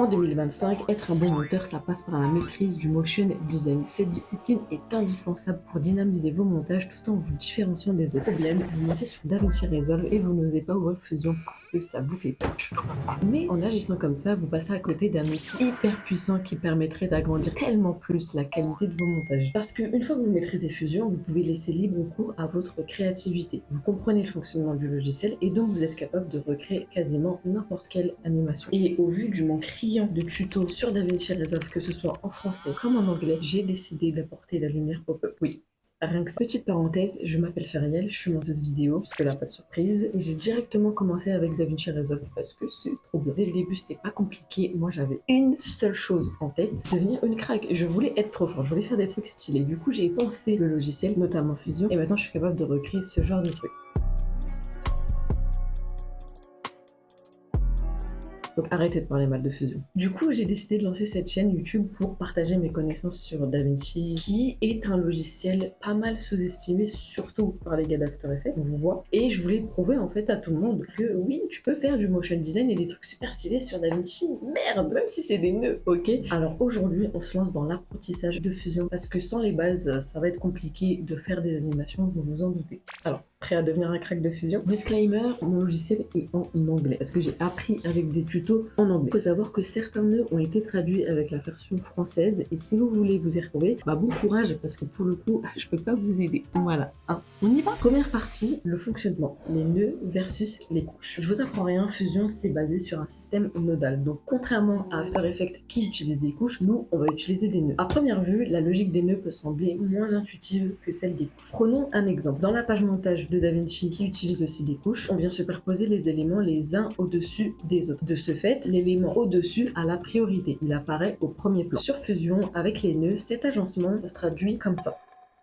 En 2025, être un bon monteur, ça passe par la maîtrise du motion design. Cette discipline est indispensable pour dynamiser vos montages tout en vous différenciant des autres. Problème, vous montez sur DaVinci Resolve et vous n'osez pas ouvrir Fusion parce que ça vous fait peur. Mais en agissant comme ça, vous passez à côté d'un outil hyper puissant qui permettrait d'agrandir tellement plus la qualité de vos montages. Parce qu'une fois que vous maîtrisez Fusion, vous pouvez laisser libre cours à votre créativité. Vous comprenez le fonctionnement du logiciel et donc vous êtes capable de recréer quasiment n'importe quelle animation. Et au vu du manque criant de tutos sur DaVinci Resolve, que ce soit en français comme en anglais, j'ai décidé d'apporter la lumière pop-up. Oui, rien que ça. Petite parenthèse, je m'appelle Feriel, je suis monteuse vidéo, parce que là, pas de surprise, et j'ai directement commencé avec DaVinci Resolve parce que c'est trop bien. Dès le début, c'était pas compliqué, moi j'avais une seule chose en tête, devenir une crack. Je voulais être trop fort, je voulais faire des trucs stylés. Du coup, j'ai pensé le logiciel, notamment Fusion, et maintenant je suis capable de recréer ce genre de trucs. Donc arrêtez de parler mal de Fusion. Du coup, j'ai décidé de lancer cette chaîne YouTube pour partager mes connaissances sur DaVinci, qui est un logiciel pas mal sous-estimé, surtout par les gars d'After Effects, on vous voit. Et je voulais prouver en fait à tout le monde que oui, tu peux faire du motion design et des trucs super stylés sur DaVinci. Merde, même si c'est des nœuds, ok? Alors aujourd'hui, on se lance dans l'apprentissage de Fusion parce que sans les bases, ça va être compliqué de faire des animations, vous vous en doutez. Alors, prêt à devenir un crack de Fusion? Disclaimer, mon logiciel est en anglais parce que j'ai appris avec des tutos en anglais. Il faut savoir que certains nœuds ont été traduits avec la version française et si vous voulez vous y retrouver, bah bon courage parce que pour le coup, je peux pas vous aider. Voilà, hein. On y va. Première partie, le fonctionnement, les nœuds versus les couches. Je vous apprends rien, Fusion c'est basé sur un système nodal. Donc contrairement à After Effects qui utilise des couches, nous on va utiliser des nœuds. À première vue, la logique des nœuds peut sembler moins intuitive que celle des couches. Prenons un exemple. Dans la page montage de DaVinci qui utilise aussi des couches, on vient superposer les éléments les uns au-dessus des autres. De ce fait, l'élément au-dessus a la priorité. Il apparaît au premier plan. Sur Fusion, avec les nœuds, cet agencement, ça se traduit comme ça.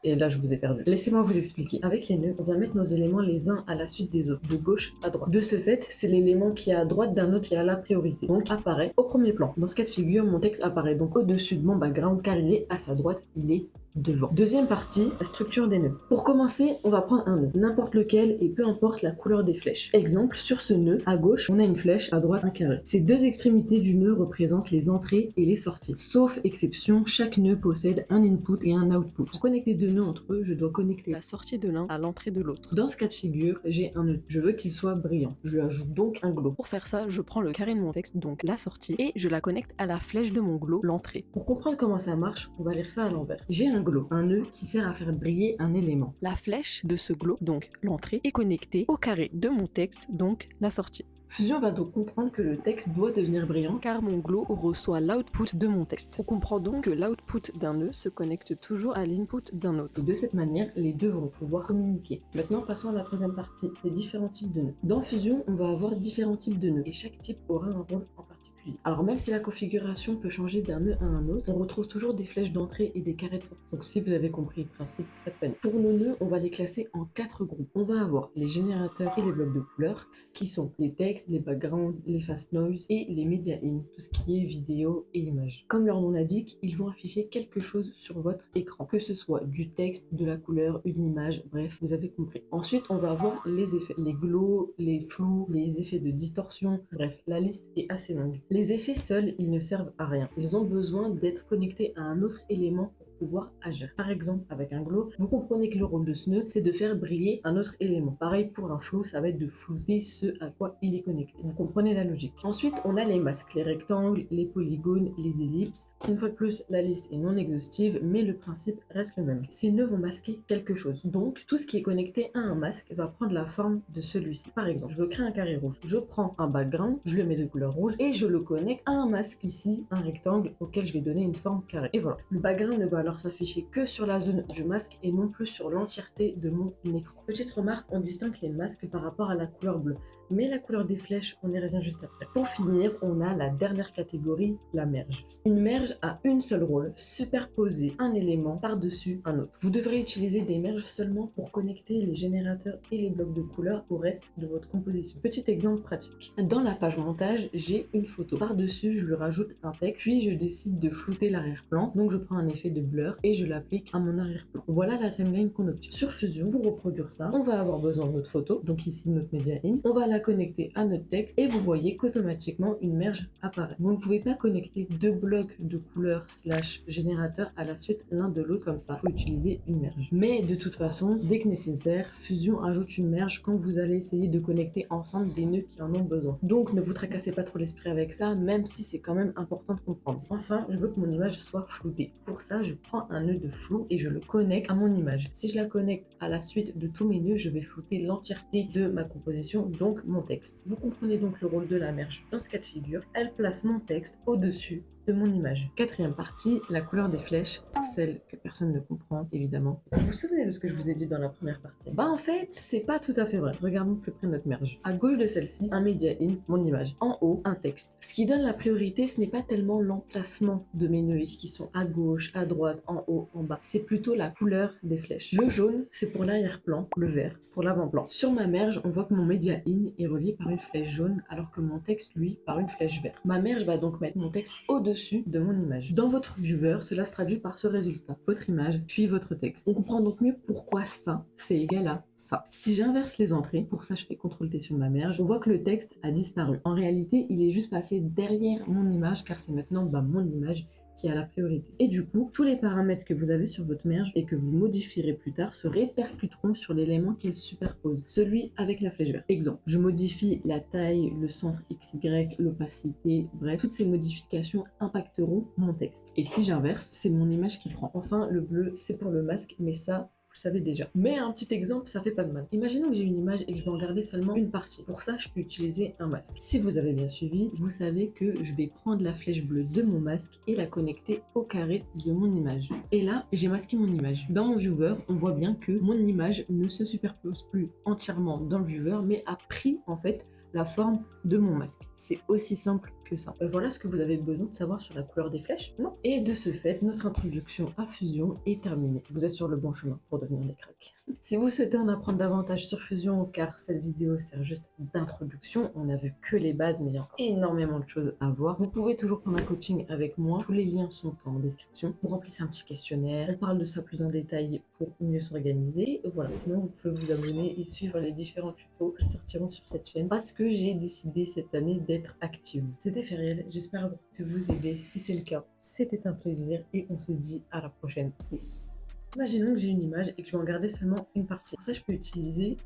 Et là, je vous ai perdu. Laissez-moi vous expliquer. Avec les nœuds, on vient mettre nos éléments les uns à la suite des autres, de gauche à droite. De ce fait, c'est l'élément qui est à droite d'un autre qui a la priorité, donc apparaît au premier plan. Dans ce cas de figure, mon texte apparaît donc au-dessus de mon background car il est à sa droite, il est devant. Deuxième partie, la structure des nœuds. Pour commencer, on va prendre un nœud, n'importe lequel et peu importe la couleur des flèches. Exemple, sur ce nœud, à gauche, on a une flèche, à droite, un carré. Ces deux extrémités du nœud représentent les entrées et les sorties. Sauf exception, chaque nœud possède un input et un output. Pour connecter deux nœuds entre eux, je dois connecter la sortie de l'un à l'entrée de l'autre. Dans ce cas de figure, j'ai un nœud. Je veux qu'il soit brillant. Je lui ajoute donc un glow. Pour faire ça, je prends le carré de mon texte, donc la sortie, et je la connecte à la flèche de mon glow, l'entrée. Pour comprendre comment ça marche, on va lire ça à l'envers. J'ai un glow, un nœud qui sert à faire briller un élément. La flèche de ce glow, donc l'entrée, est connectée au carré de mon texte, donc la sortie. Fusion va donc comprendre que le texte doit devenir brillant car mon glow reçoit l'output de mon texte. On comprend donc que l'output d'un nœud se connecte toujours à l'input d'un autre. De cette manière, les deux vont pouvoir communiquer. Maintenant, passons à la troisième partie, les différents types de nœuds. Dans Fusion, on va avoir différents types de nœuds et chaque type aura un rôle en particulier. Alors même si la configuration peut changer d'un nœud à un autre, on retrouve toujours des flèches d'entrée et des carrés de sortie. Donc si vous avez compris le principe, pas de peine. Pour nos nœuds, on va les classer en 4 groupes. On va avoir les générateurs et les blocs de couleurs, qui sont les textes, les backgrounds, les fast noise et les media in, tout ce qui est vidéo et images. Comme leur nom l'indique, ils vont afficher quelque chose sur votre écran, que ce soit du texte, de la couleur, une image, bref, vous avez compris. Ensuite, on va avoir les effets, les glows, les flous, les effets de distorsion, bref, la liste est assez longue. Les effets seuls, ils ne servent à rien. Ils ont besoin d'être connectés à un autre élément pour pouvoir agir. Par exemple, avec un glow, vous comprenez que le rôle de ce nœud, c'est de faire briller un autre élément. Pareil pour un flow, ça va être de flouter ce à quoi il est connecté. Vous comprenez la logique. Ensuite, on a les masques, les rectangles, les polygones, les ellipses. Une fois de plus, la liste est non exhaustive, mais le principe reste le même. Ces nœuds vont masquer quelque chose. Donc, tout ce qui est connecté à un masque va prendre la forme de celui-ci. Par exemple, je veux créer un carré rouge. Je prends un background, je le mets de couleur rouge et je le connecte à un masque ici, un rectangle auquel je vais donner une forme carrée. Et voilà. Le background ne va alors s'afficher que sur la zone du masque et non plus sur l'entièreté de mon écran. Petite remarque, on distingue les masques par rapport à la couleur bleue, mais la couleur des flèches, on y revient juste après. Pour finir, on a la dernière catégorie, la merge. Une merge a une seule rôle, superposer un élément par-dessus un autre. Vous devrez utiliser des merges seulement pour connecter les générateurs et les blocs de couleurs au reste de votre composition. Petit exemple pratique. Dans la page montage, j'ai une photo. Par-dessus, je lui rajoute un texte, puis je décide de flouter l'arrière-plan, donc je prends un effet de blur et je l'applique à mon arrière-plan. Voilà la timeline qu'on obtient. Sur Fusion, pour reproduire ça, on va avoir besoin de notre photo, donc ici notre media in. On va la connecter à notre texte et vous voyez qu'automatiquement une merge apparaît. Vous ne pouvez pas connecter deux blocs de couleurs / générateur à la suite l'un de l'autre comme ça. Il faut utiliser une merge. Mais de toute façon, dès que nécessaire, Fusion ajoute une merge quand vous allez essayer de connecter ensemble des nœuds qui en ont besoin. Donc ne vous tracassez pas trop l'esprit avec ça, même si c'est quand même important de comprendre. Enfin, je veux que mon image soit floutée. Pour ça, je prends un nœud de flou et je le connecte à mon image. Si je la connecte à la suite de tous mes nœuds, je vais flouter l'entièreté de ma composition, donc mon texte. Vous comprenez donc le rôle de la merge. Dans ce cas de figure, elle place mon texte au-dessus de mon image. Quatrième partie, la couleur des flèches, celle que personne ne comprend, évidemment. Vous vous souvenez de ce que je vous ai dit dans la première partie? Bah en fait, c'est pas tout à fait vrai. Regardons plus près notre merge. À gauche de celle-ci, un media in, mon image. En haut, un texte. Ce qui donne la priorité, ce n'est pas tellement l'emplacement de mes nœuds, qui sont à gauche, à droite, en haut, en bas. C'est plutôt la couleur des flèches. Le jaune, c'est pour l'arrière-plan, le vert pour l'avant-plan. Sur ma merge, on voit que mon media in est relié par une flèche jaune, alors que mon texte, lui, par une flèche verte. Ma merge va donc mettre mon texte au-dessus de mon image. Dans votre viewer, cela se traduit par ce résultat. Votre image, puis votre texte. On comprend donc mieux pourquoi ça, c'est égal à ça. Si j'inverse les entrées, pour ça je fais CTRL-T sur ma merge, on voit que le texte a disparu. En réalité, il est juste passé derrière mon image, car c'est maintenant mon image qui a la priorité. Et du coup, tous les paramètres que vous avez sur votre merge et que vous modifierez plus tard se répercuteront sur l'élément qu'elle superpose, celui avec la flèche verte. Exemple, je modifie la taille, le centre XY, l'opacité, bref, toutes ces modifications impacteront mon texte. Et si j'inverse, c'est mon image qui prend. Enfin, le bleu, c'est pour le masque, mais ça, vous le savez déjà. Mais un petit exemple, ça fait pas de mal. Imaginons que j'ai une image et que je vais en garder seulement une partie. Pour ça, je peux utiliser un masque. Si vous avez bien suivi, vous savez que je vais prendre la flèche bleue de mon masque et la connecter au carré de mon image. Et là, j'ai masqué mon image. Dans mon viewer, on voit bien que mon image ne se superpose plus entièrement dans le viewer, mais a pris en fait la forme de mon masque. C'est aussi simple que ça. Voilà ce que vous avez besoin de savoir sur la couleur des flèches. Et de ce fait, notre introduction à Fusion est terminée. Vous êtes sur le bon chemin pour devenir des cracks. Si vous souhaitez en apprendre davantage sur Fusion, car cette vidéo sert juste d'introduction, on n'a vu que les bases, mais il y a encore énormément de choses à voir. Vous pouvez toujours prendre un coaching avec moi. Tous les liens sont en description. Vous remplissez un petit questionnaire. On parle de ça plus en détail pour mieux s'organiser. Voilà. Sinon, vous pouvez vous abonner et suivre les différents tutos qui sortiront sur cette chaîne parce que j'ai décidé cette année d'être active. C'était Feriel, j'espère avoir pu vous aider. Si c'est le cas, c'était un plaisir et on se dit à la prochaine. Peace. Imaginons que j'ai une image et que je vais en garder seulement une partie. Pour ça, je peux utiliser...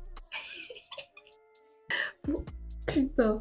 Putain.